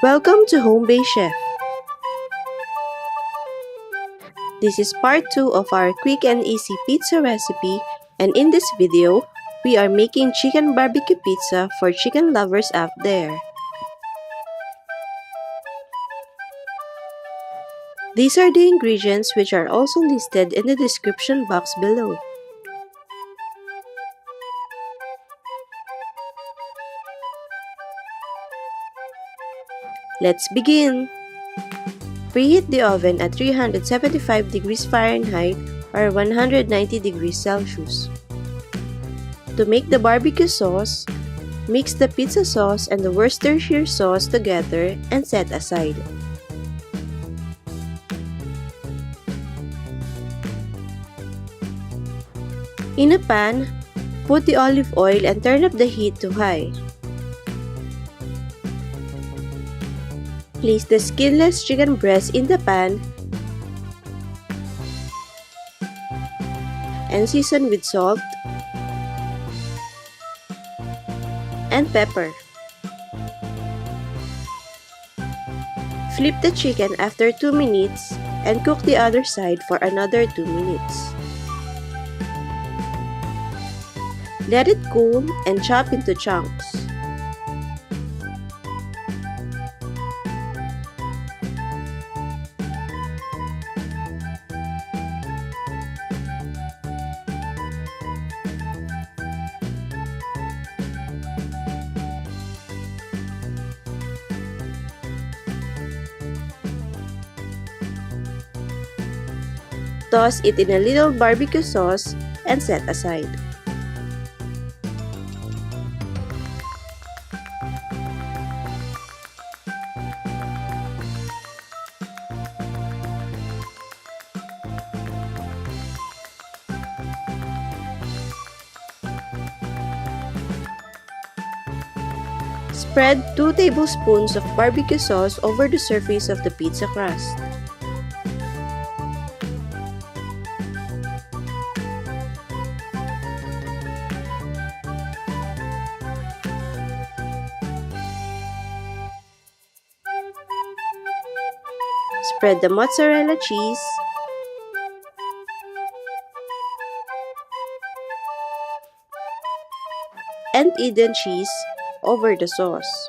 Welcome to Home-Based Chef. This is part 2 of our quick and easy pizza recipe, and in this video, we are making chicken barbecue pizza for chicken lovers out there. These are the ingredients which are also listed in the description box below. Let's begin! Preheat the oven at 375 degrees Fahrenheit or 190 degrees Celsius. To make the barbecue sauce, mix the pizza sauce and the Worcestershire sauce together and set aside. In a pan, put the olive oil and turn up the heat to high. Place the skinless chicken breast in the pan and season with salt and pepper. Flip the chicken after 2 minutes and cook the other side for another 2 minutes. Let it cool and chop into chunks. Toss it in a little barbecue sauce and set aside. Spread 2 tablespoons of barbecue sauce over the surface of the pizza crust. Spread the mozzarella cheese and Edam cheese over the sauce.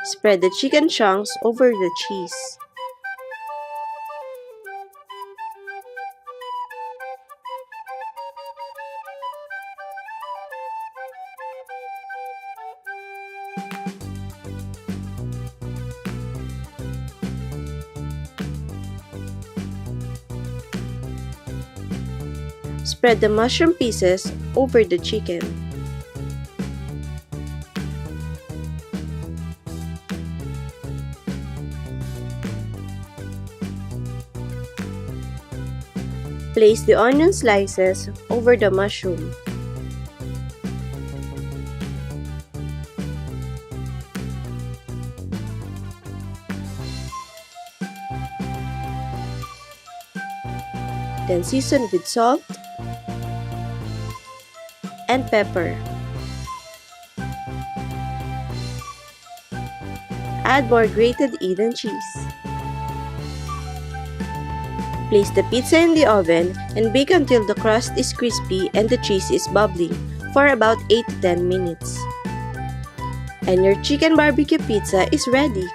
Spread the chicken chunks over the cheese. Spread the mushroom pieces over the chicken. Place the onion slices over the mushroom. Then season with salt and pepper. Add more grated Edam cheese. Place the pizza in the oven and bake until the crust is crispy and the cheese is bubbling for about 8 to 10 minutes. And your chicken barbecue pizza is ready.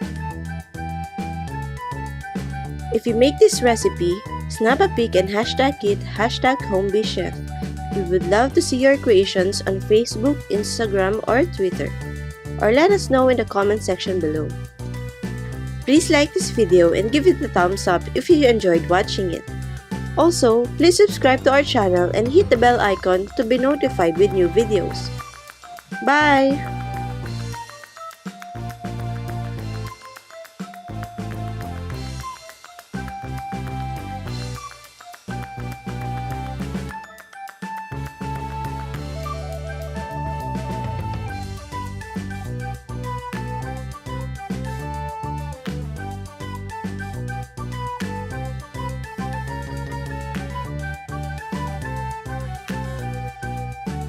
If you make this recipe, snap a pic and hashtag it #HomebasedChef. We would love to see your creations on Facebook, Instagram, or Twitter. Or let us know in the comment section below. Please like this video and give it a thumbs up if you enjoyed watching it. Also, please subscribe to our channel and hit the bell icon to be notified with new videos. Bye!